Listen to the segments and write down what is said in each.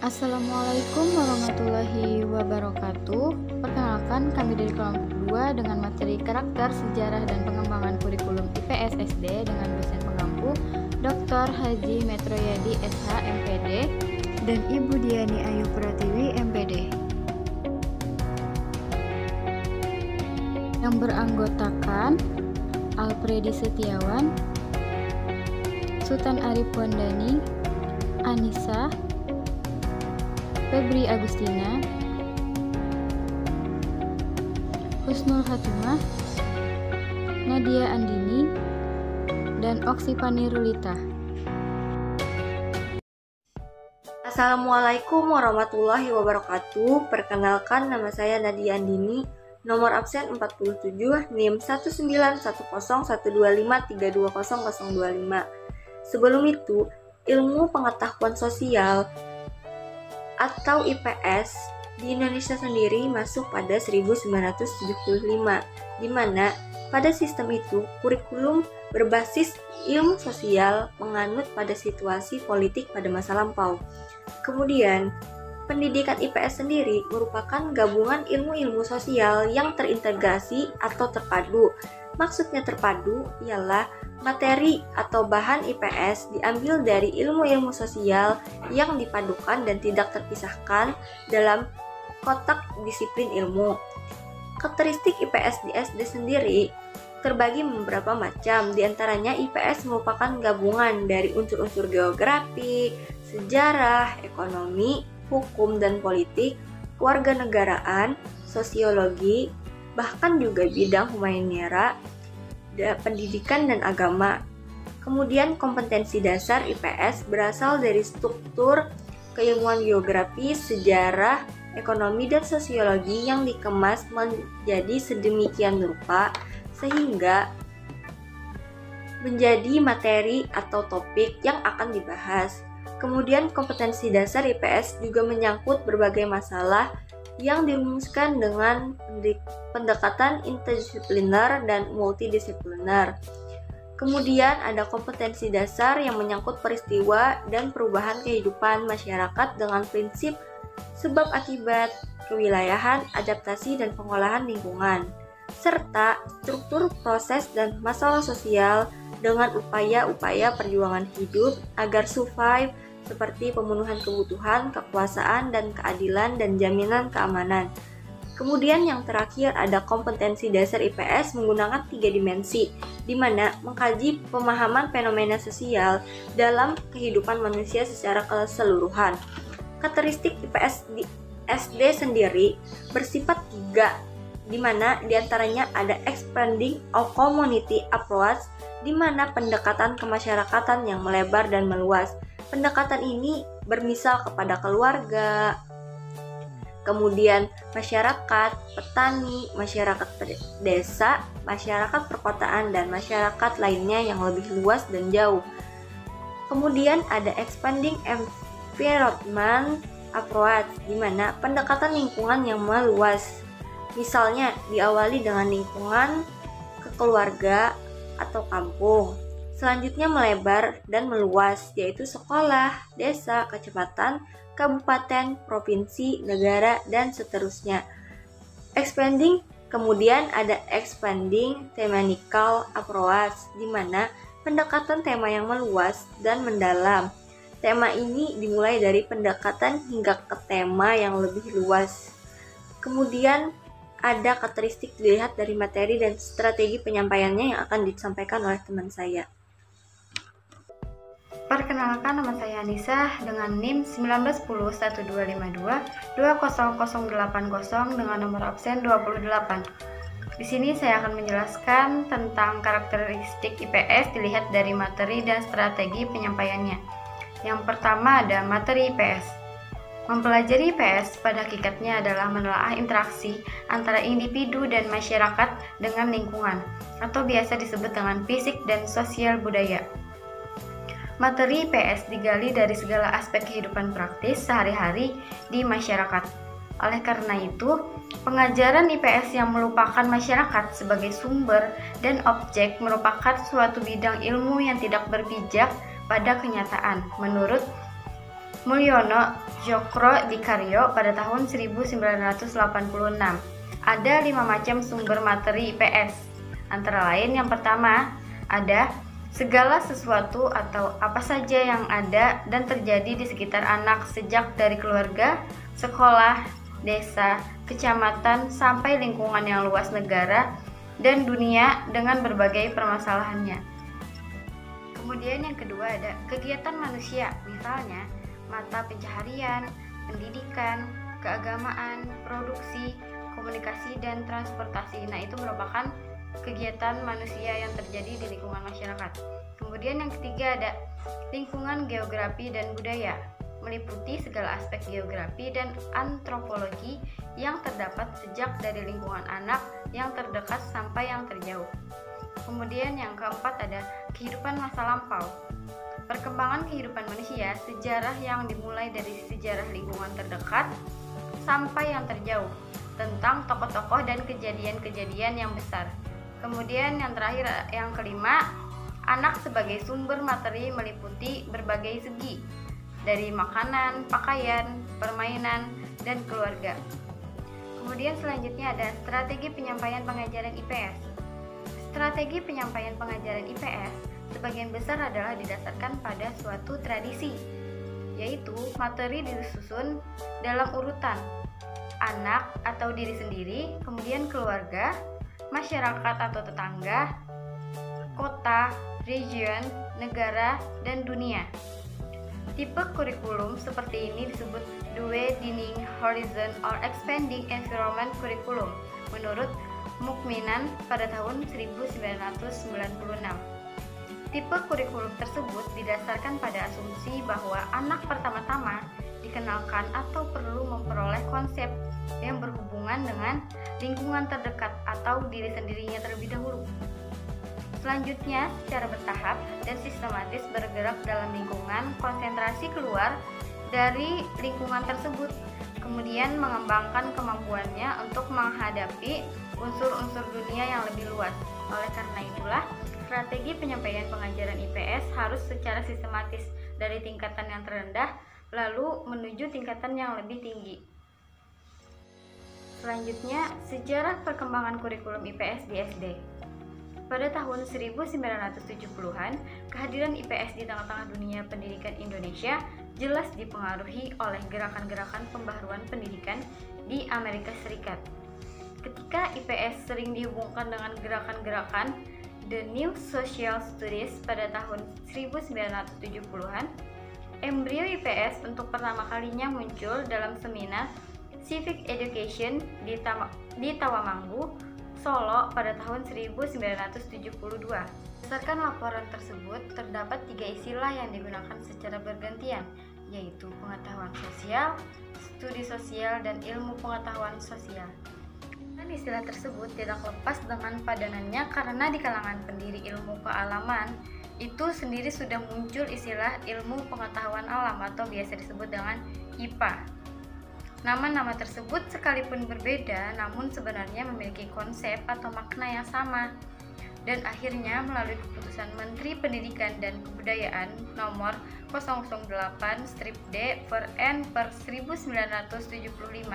Assalamualaikum warahmatullahi wabarakatuh. Perkenalkan, kami dari kelompok 2 dengan materi karakter, sejarah, dan pengembangan kurikulum IPS SD dengan dosen pengampu Dr. Haji Metroyadi SH MPD dan Ibu Diani Ayu Pratiwi MPD, yang beranggotakan Alfredi Setiawan, Sultan Arif Wandani, Anissa, Febri Agustina, Husnul Hatimah, Nadia Andini, dan Oksipani Rulita. Assalamualaikum warahmatullahi wabarakatuh. Perkenalkan, nama saya Nadia Andini, nomor absen 47, NIM 1910125320025. Sebelum itu, ilmu pengetahuan sosial atau IPS di Indonesia sendiri masuk pada 1975, di mana pada sistem itu kurikulum berbasis ilmu sosial menganut pada situasi politik pada masa lampau. Kemudian, pendidikan IPS sendiri merupakan gabungan ilmu-ilmu sosial yang terintegrasi atau terpadu. Maksudnya terpadu ialah materi atau bahan IPS diambil dari ilmu-ilmu sosial yang dipadukan dan tidak terpisahkan dalam kotak disiplin ilmu. Karakteristik IPS di SD sendiri terbagi beberapa macam, diantaranya IPS merupakan gabungan dari unsur-unsur geografi, sejarah, ekonomi, hukum dan politik, kewarganegaraan, sosiologi, bahkan juga bidang humaniora, pendidikan dan agama. Kemudian kompetensi dasar IPS berasal dari struktur keilmuan geografi, sejarah, ekonomi dan sosiologi yang dikemas menjadi sedemikian rupa sehingga menjadi materi atau topik yang akan dibahas. Kemudian kompetensi dasar IPS juga menyangkut berbagai masalah yang dirumuskan dengan pendekatan interdisipliner dan multidisipliner. Kemudian ada kompetensi dasar yang menyangkut peristiwa dan perubahan kehidupan masyarakat dengan prinsip sebab akibat, kewilayahan, adaptasi dan pengolahan lingkungan, serta struktur proses dan masalah sosial dengan upaya-upaya perjuangan hidup agar survive seperti pemenuhan kebutuhan, kekuasaan, dan keadilan, dan jaminan keamanan. Kemudian yang terakhir ada kompetensi dasar IPS menggunakan 3 dimensi, di mana mengkaji pemahaman fenomena sosial dalam kehidupan manusia secara keseluruhan. Karakteristik IPS di SD sendiri bersifat 3, di mana diantaranya ada expanding of community approach, di mana pendekatan kemasyarakatan yang melebar dan meluas. Pendekatan ini bermisal kepada keluarga, kemudian masyarakat, petani, masyarakat desa, masyarakat perkotaan, dan masyarakat lainnya yang lebih luas dan jauh. Kemudian ada expanding environment approach, di mana pendekatan lingkungan yang meluas. Misalnya diawali dengan lingkungan kekeluarga atau kampung. Selanjutnya melebar dan meluas, yaitu sekolah, desa, kecamatan, kabupaten, provinsi, negara, dan seterusnya. Expanding, kemudian ada expanding thematical approach, di mana pendekatan tema yang meluas dan mendalam. Tema ini dimulai dari pendekatan hingga ke tema yang lebih luas. Kemudian ada karakteristik dilihat dari materi dan strategi penyampaiannya yang akan disampaikan oleh teman saya. Perkenalkan, nama saya Anissa dengan NIM 19101252-20080 dengan nomor absen 28. Di sini saya akan menjelaskan tentang karakteristik IPS dilihat dari materi dan strategi penyampaiannya. Yang pertama ada materi IPS. Mempelajari IPS pada hakikatnya adalah menelaah interaksi antara individu dan masyarakat dengan lingkungan, atau biasa disebut dengan fisik dan sosial budaya. Materi IPS digali dari segala aspek kehidupan praktis sehari-hari di masyarakat. Oleh karena itu, pengajaran IPS yang melupakan masyarakat sebagai sumber dan objek merupakan suatu bidang ilmu yang tidak berpijak pada kenyataan. Menurut Mulyono Djokro Dikaryo pada tahun 1986. Ada 5 macam sumber materi IPS. Antara lain yang pertama, ada segala sesuatu atau apa saja yang ada dan terjadi di sekitar anak sejak dari keluarga, sekolah, desa, kecamatan, sampai lingkungan yang luas negara dan dunia dengan berbagai permasalahannya. Kemudian yang kedua ada kegiatan manusia, misalnya mata pencaharian, pendidikan, keagamaan, produksi, komunikasi, dan transportasi. Nah, itu merupakan kegiatan manusia yang terjadi di lingkungan masyarakat. Kemudian yang ketiga ada lingkungan geografi dan budaya, meliputi segala aspek geografi dan antropologi yang terdapat sejak dari lingkungan anak yang terdekat sampai yang terjauh. Kemudian yang keempat ada kehidupan masa lampau, perkembangan kehidupan manusia, sejarah yang dimulai dari sejarah lingkungan terdekat sampai yang terjauh, tentang tokoh-tokoh dan kejadian-kejadian yang besar. Kemudian yang terakhir, yang kelima, anak sebagai sumber materi meliputi berbagai segi, dari makanan, pakaian, permainan, dan keluarga. Kemudian selanjutnya ada strategi penyampaian pengajaran IPS. Strategi penyampaian pengajaran IPS sebagian besar adalah didasarkan pada suatu tradisi, yaitu materi disusun dalam urutan anak atau diri sendiri, kemudian keluarga, masyarakat atau tetangga, kota, region, negara, dan dunia. Tipe kurikulum seperti ini disebut Widening Horizon or Expanding Environment Curriculum menurut Mukminan pada tahun 1996. Tipe kurikulum tersebut didasarkan pada asumsi bahwa anak pertama-tama dikenalkan atau perlu memperoleh konsep yang berhubungan dengan lingkungan terdekat atau diri sendirinya terlebih dahulu. Selanjutnya, secara bertahap dan sistematis bergerak dalam lingkungan, konsentrasi keluar dari lingkungan tersebut, kemudian mengembangkan kemampuannya untuk menghadapi unsur-unsur dunia yang lebih luas. Oleh karena itulah, strategi penyampaian pengajaran IPS harus secara sistematis dari tingkatan yang terendah lalu menuju tingkatan yang lebih tinggi. Selanjutnya, sejarah perkembangan kurikulum IPS di SD. Pada tahun 1970-an, kehadiran IPS di tengah-tengah dunia pendidikan Indonesia jelas dipengaruhi oleh gerakan-gerakan pembaharuan pendidikan di Amerika Serikat. Ketika IPS sering dihubungkan dengan gerakan-gerakan The New Social Studies pada tahun 1970-an, embrio IPS untuk pertama kalinya muncul dalam seminar Civic Education di Tawamanggu, Solo pada tahun 1972. Berdasarkan laporan tersebut, terdapat 3 istilah yang digunakan secara bergantian, yaitu pengetahuan sosial, studi sosial, dan ilmu pengetahuan sosial. Dan istilah tersebut tidak lepas dengan padanannya karena di kalangan pendiri ilmu kealaman itu sendiri sudah muncul istilah ilmu pengetahuan alam atau biasa disebut dengan IPA. Nama-nama tersebut sekalipun berbeda, namun sebenarnya memiliki konsep atau makna yang sama. Dan akhirnya melalui keputusan Menteri Pendidikan dan Kebudayaan nomor 008-D/N/1975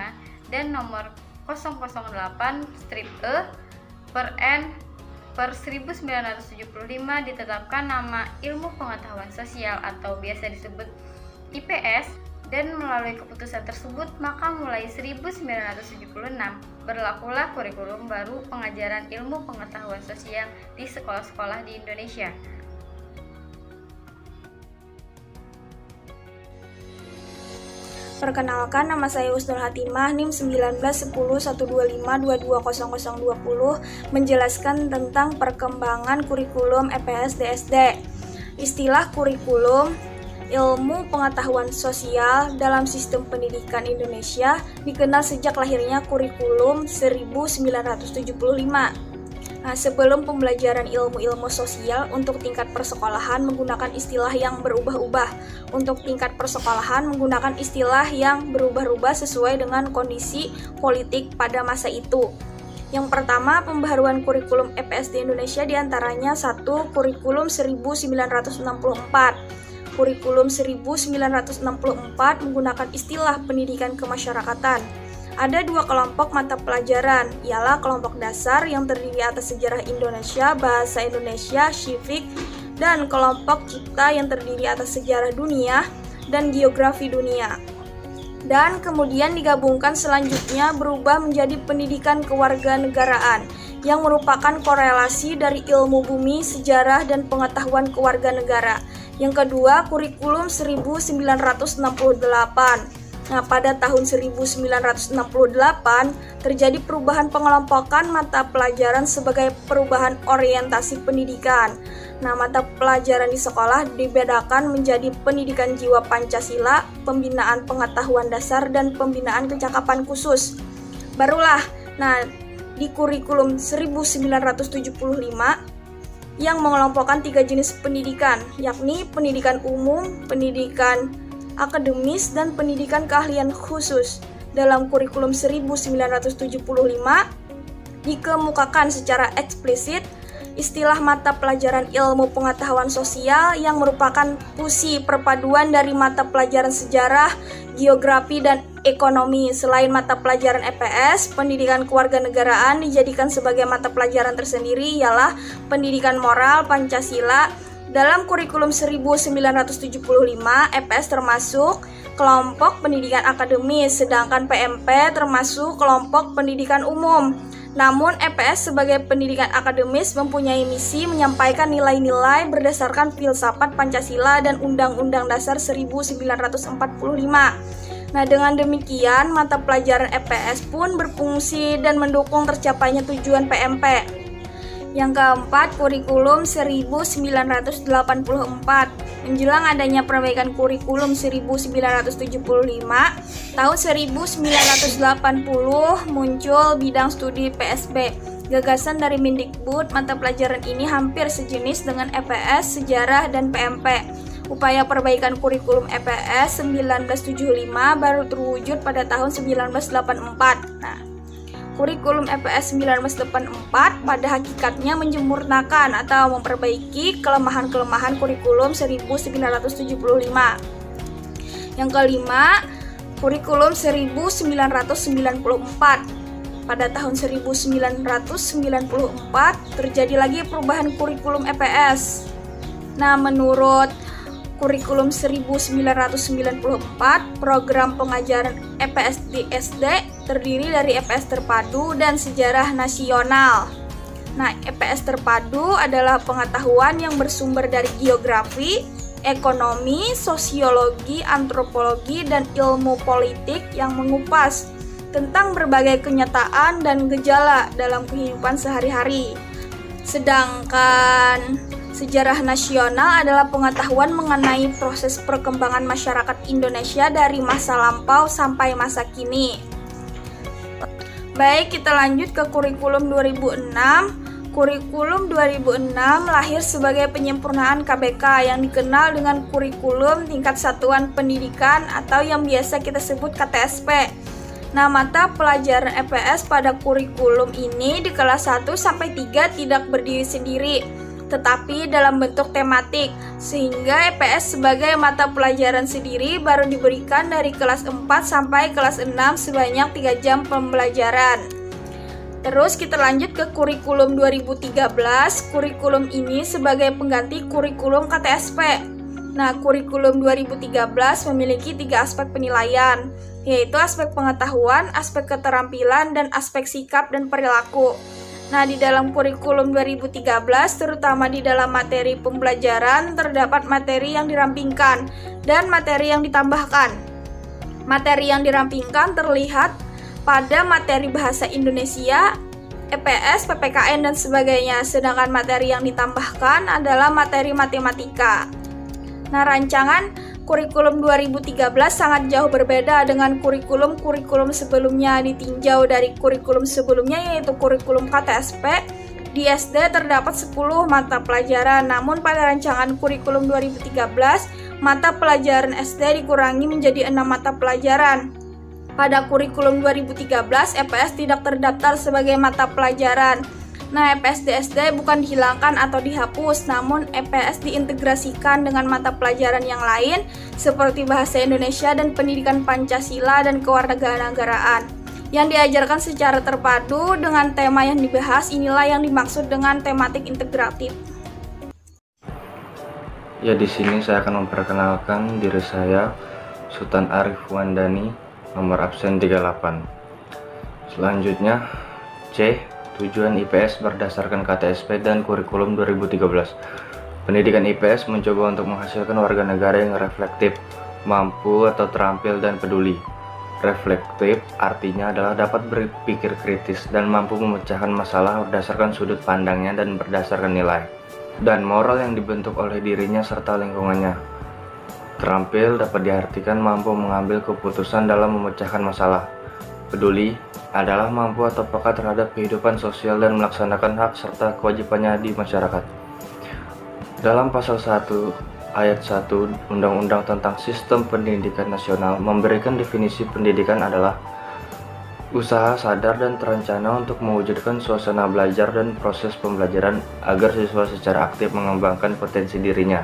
dan nomor 008-N/1975 ditetapkan nama ilmu pengetahuan sosial atau biasa disebut IPS. Dan melalui keputusan tersebut, maka mulai 1976 berlakulah kurikulum baru pengajaran ilmu pengetahuan sosial di sekolah-sekolah di Indonesia. Perkenalkan, nama saya Husnul Hatimah, NIM 191012522020, menjelaskan tentang perkembangan kurikulum EPS di SD. Istilah kurikulum ilmu pengetahuan sosial dalam sistem pendidikan Indonesia dikenal sejak lahirnya kurikulum 1975. Sebelum pembelajaran ilmu-ilmu sosial untuk tingkat persekolahan menggunakan istilah yang berubah-ubah. Untuk tingkat persekolahan menggunakan istilah yang berubah-ubah sesuai dengan kondisi politik pada masa itu. Yang pertama, pembaharuan kurikulum EPS di Indonesia diantaranya 1. Kurikulum 1964. kurikulum 1964 menggunakan istilah pendidikan kemasyarakatan. Ada dua kelompok mata pelajaran, ialah kelompok dasar yang terdiri atas sejarah Indonesia, bahasa Indonesia, civic, dan kelompok cipta yang terdiri atas sejarah dunia dan geografi dunia. Dan kemudian digabungkan selanjutnya berubah menjadi pendidikan kewarganegaraan yang merupakan korelasi dari ilmu bumi, sejarah, dan pengetahuan kewarganegara. Yang kedua, kurikulum 1968. Nah, pada tahun 1968 terjadi perubahan pengelompokan mata pelajaran sebagai perubahan orientasi pendidikan. Nah, mata pelajaran di sekolah dibedakan menjadi pendidikan jiwa Pancasila, pembinaan pengetahuan dasar, dan pembinaan kecakapan khusus. Barulah, di kurikulum 1975 yang mengelompokkan 3 jenis pendidikan, yakni pendidikan umum, pendidikan akademis, dan pendidikan keahlian khusus. Dalam kurikulum 1975 dikemukakan secara eksplisit istilah mata pelajaran ilmu pengetahuan sosial yang merupakan fusi perpaduan dari mata pelajaran sejarah, geografi, dan ekonomi. Selain mata pelajaran EPS, pendidikan kewarganegaraan dijadikan sebagai mata pelajaran tersendiri, ialah pendidikan moral Pancasila. Dalam kurikulum 1975, EPS termasuk kelompok pendidikan akademis, sedangkan PMP termasuk kelompok pendidikan umum. Namun, EPS sebagai pendidikan akademis mempunyai misi menyampaikan nilai-nilai berdasarkan filsafat Pancasila dan Undang-Undang Dasar 1945. Nah, dengan demikian, mata pelajaran EPS pun berfungsi dan mendukung tercapainya tujuan PMP. Yang keempat, kurikulum 1984. Menjelang adanya perbaikan kurikulum 1975, tahun 1980 muncul bidang studi PSB. Gagasan dari Mendikbud, mata pelajaran ini hampir sejenis dengan EPS, sejarah, dan PMP. Upaya perbaikan kurikulum EPS 1975 baru terwujud pada tahun 1984. Kurikulum EPS 1984 pada hakikatnya menyempurnakan atau memperbaiki kelemahan-kelemahan kurikulum 1975. Yang kelima, kurikulum 1994. Pada tahun 1994 terjadi lagi perubahan kurikulum EPS. Nah, menurut kurikulum 1994, program pengajaran EPS di SD terdiri dari EPS terpadu dan sejarah nasional. Nah, EPS terpadu adalah pengetahuan yang bersumber dari geografi, ekonomi, sosiologi, antropologi, dan ilmu politik yang mengupas tentang berbagai kenyataan dan gejala dalam kehidupan sehari-hari. Sedangkan sejarah nasional adalah pengetahuan mengenai proses perkembangan masyarakat Indonesia dari masa lampau sampai masa kini. Baik, kita lanjut ke kurikulum 2006. Kurikulum 2006 lahir sebagai penyempurnaan KBK yang dikenal dengan kurikulum tingkat satuan pendidikan atau yang biasa kita sebut KTSP. Nah, mata pelajaran EPS pada kurikulum ini di kelas 1 sampai 3 tidak berdiri sendiri, tetapi dalam bentuk tematik, sehingga EPS sebagai mata pelajaran sendiri baru diberikan dari kelas 4 sampai kelas 6 sebanyak 3 jam pembelajaran. Terus kita lanjut ke kurikulum 2013. Kurikulum ini sebagai pengganti kurikulum KTSP. Nah, kurikulum 2013 memiliki 3 aspek penilaian, yaitu aspek pengetahuan, aspek keterampilan, dan aspek sikap dan perilaku. Nah, di dalam kurikulum 2013, terutama di dalam materi pembelajaran, terdapat materi yang dirampingkan dan materi yang ditambahkan. Materi yang dirampingkan terlihat pada materi bahasa Indonesia, EPS, PPKN, dan sebagainya, sedangkan materi yang ditambahkan adalah materi matematika. Nah, rancangan kurikulum 2013 sangat jauh berbeda dengan kurikulum sebelumnya. Ditinjau dari kurikulum sebelumnya, yaitu kurikulum KTSP. Di SD terdapat 10 mata pelajaran, namun pada rancangan kurikulum 2013, mata pelajaran SD dikurangi menjadi 6 mata pelajaran. Pada kurikulum 2013, EPS tidak terdaftar sebagai mata pelajaran. Nah, EPS di SD bukan dihilangkan atau dihapus, namun EPS diintegrasikan dengan mata pelajaran yang lain seperti Bahasa Indonesia dan Pendidikan Pancasila dan Kewarganegaraan. Yang diajarkan secara terpadu dengan tema yang dibahas, inilah yang dimaksud dengan tematik integratif. Ya, di sini saya akan memperkenalkan diri saya, Sultan Arif Wandani, nomor absen 38. Selanjutnya, C. Tujuan IPS berdasarkan KTSP dan kurikulum 2013. Pendidikan IPS mencoba untuk menghasilkan warga negara yang reflektif, mampu atau terampil dan peduli. Reflektif artinya adalah dapat berpikir kritis dan mampu memecahkan masalah berdasarkan sudut pandangnya dan berdasarkan nilai dan moral yang dibentuk oleh dirinya serta lingkungannya. Terampil dapat diartikan mampu mengambil keputusan dalam memecahkan masalah. Peduli adalah mampu atau peka terhadap kehidupan sosial dan melaksanakan hak serta kewajibannya di masyarakat. Dalam pasal 1 ayat 1 Undang-Undang tentang Sistem Pendidikan Nasional memberikan definisi pendidikan adalah usaha sadar dan terencana untuk mewujudkan suasana belajar dan proses pembelajaran agar siswa secara aktif mengembangkan potensi dirinya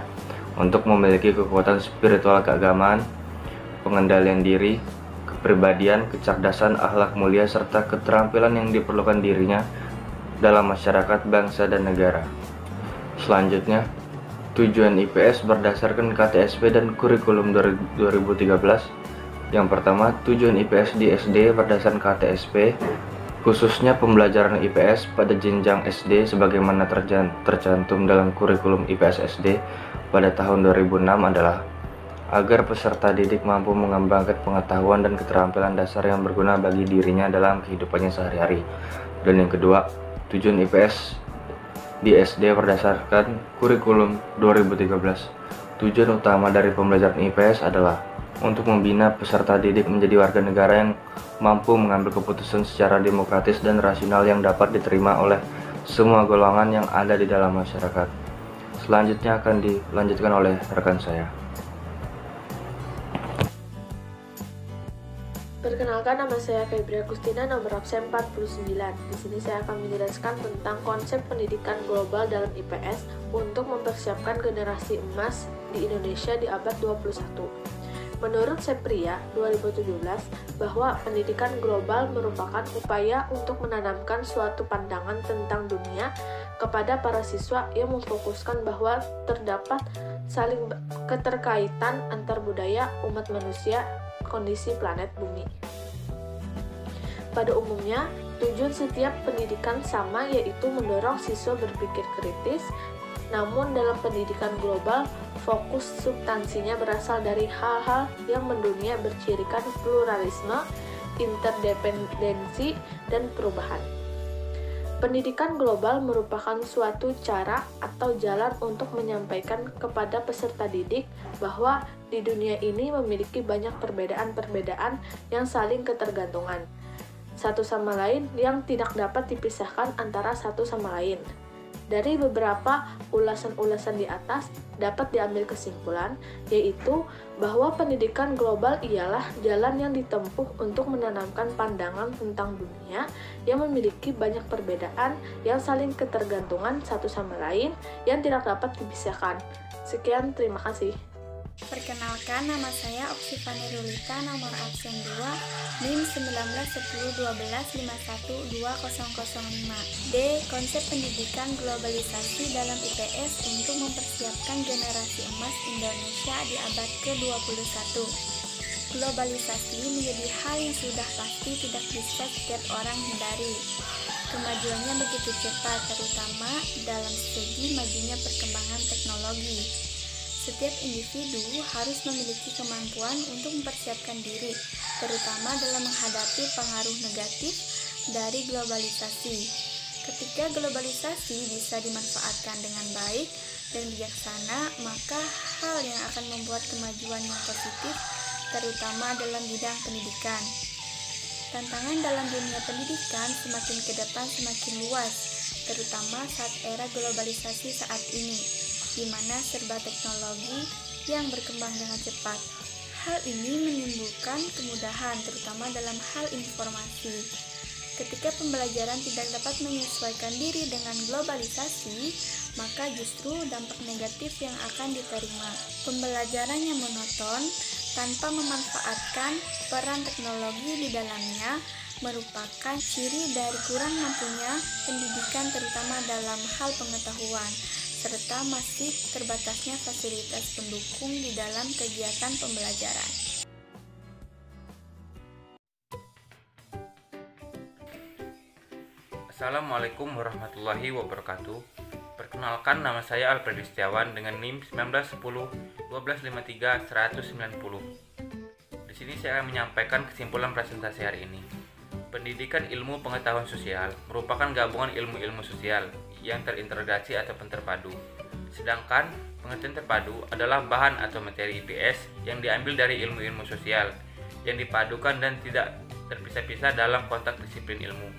untuk memiliki kekuatan spiritual keagamaan, pengendalian diri, kepribadian, kecerdasan, akhlak mulia, serta keterampilan yang diperlukan dirinya dalam masyarakat, bangsa, dan negara. Selanjutnya, tujuan IPS berdasarkan KTSP dan kurikulum 2013. Yang pertama, tujuan IPS di SD berdasarkan KTSP, khususnya pembelajaran IPS pada jenjang SD sebagaimana tercantum dalam kurikulum IPS SD pada tahun 2006 adalah agar peserta didik mampu mengembangkan pengetahuan dan keterampilan dasar yang berguna bagi dirinya dalam kehidupannya sehari-hari. Dan yang kedua, tujuan IPS di SD berdasarkan kurikulum 2013. Tujuan utama dari pembelajaran IPS adalah untuk membina peserta didik menjadi warga negara yang mampu mengambil keputusan secara demokratis dan rasional yang dapat diterima oleh semua golongan yang ada di dalam masyarakat. Selanjutnya akan dilanjutkan oleh rekan saya. Perkenalkan, nama saya Febri Agustina, nomor absen 49. Di sini saya akan menjelaskan tentang konsep pendidikan global dalam IPS untuk mempersiapkan generasi emas di Indonesia di abad 21. Menurut Sepria 2017, bahwa pendidikan global merupakan upaya untuk menanamkan suatu pandangan tentang dunia kepada para siswa yang memfokuskan bahwa terdapat saling keterkaitan antar budaya umat manusia kondisi planet bumi. Pada umumnya, tujuan setiap pendidikan sama, yaitu mendorong siswa berpikir kritis. Namun dalam pendidikan global, fokus substansinya berasal dari hal-hal yang mendunia bercirikan pluralisme, interdependensi, dan perubahan. Pendidikan global merupakan suatu cara atau jalan untuk menyampaikan kepada peserta didik bahwa di dunia ini memiliki banyak perbedaan-perbedaan yang saling ketergantungan satu sama lain yang tidak dapat dipisahkan antara satu sama lain. Dari beberapa ulasan-ulasan di atas dapat diambil kesimpulan, yaitu bahwa pendidikan global ialah jalan yang ditempuh untuk menanamkan pandangan tentang dunia yang memiliki banyak perbedaan yang saling ketergantungan satu sama lain yang tidak dapat dipisahkan. Sekian, terima kasih. Perkenalkan, nama saya Oksifani Rulita, nomor absen 2, NIM 191012512005. D. Konsep pendidikan globalisasi dalam IPS untuk mempersiapkan generasi emas Indonesia di abad ke-21. Globalisasi menjadi hal yang sudah pasti tidak bisa setiap orang hindari. Kemajuannya begitu cepat, terutama dalam segi majunya perkembangan teknologi. Setiap individu harus memiliki kemampuan untuk mempersiapkan diri, terutama dalam menghadapi pengaruh negatif dari globalisasi. Ketika globalisasi bisa dimanfaatkan dengan baik dan bijaksana, maka hal yang akan membuat kemajuan yang positif, terutama dalam bidang pendidikan. Tantangan dalam dunia pendidikan semakin ke depan semakin luas, terutama saat era globalisasi saat ini, di mana serba teknologi yang berkembang dengan cepat. Hal ini menimbulkan kemudahan terutama dalam hal informasi. Ketika pembelajaran tidak dapat menyesuaikan diri dengan globalisasi, maka justru dampak negatif yang akan diterima. Pembelajaran yang monoton tanpa memanfaatkan peran teknologi di dalamnya merupakan ciri dari kurang mampunya pendidikan terutama dalam hal pengetahuan, serta masih terbatasnya fasilitas pendukung di dalam kegiatan pembelajaran. Assalamualaikum warahmatullahi wabarakatuh. Perkenalkan, nama saya Alfred Setiawan dengan NIM 1910-1253-190. Di sini saya akan menyampaikan kesimpulan presentasi hari ini. Pendidikan ilmu pengetahuan sosial merupakan gabungan ilmu-ilmu sosial yang terintegrasi ataupun terpadu. Sedangkan pengertian terpadu adalah bahan atau materi IPS yang diambil dari ilmu-ilmu sosial yang dipadukan dan tidak terpisah-pisah dalam konteks disiplin ilmu.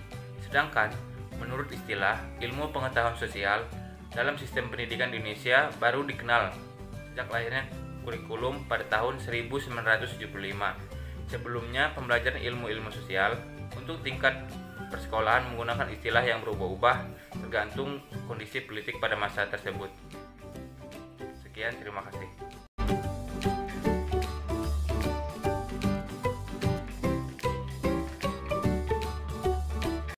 Sedangkan menurut istilah ilmu pengetahuan sosial dalam sistem pendidikan di Indonesia baru dikenal sejak lahirnya kurikulum pada tahun 1975. Sebelumnya pembelajaran ilmu-ilmu sosial untuk tingkat persekolahan menggunakan istilah yang berubah-ubah tergantung kondisi politik pada masa tersebut. Sekian, terima kasih.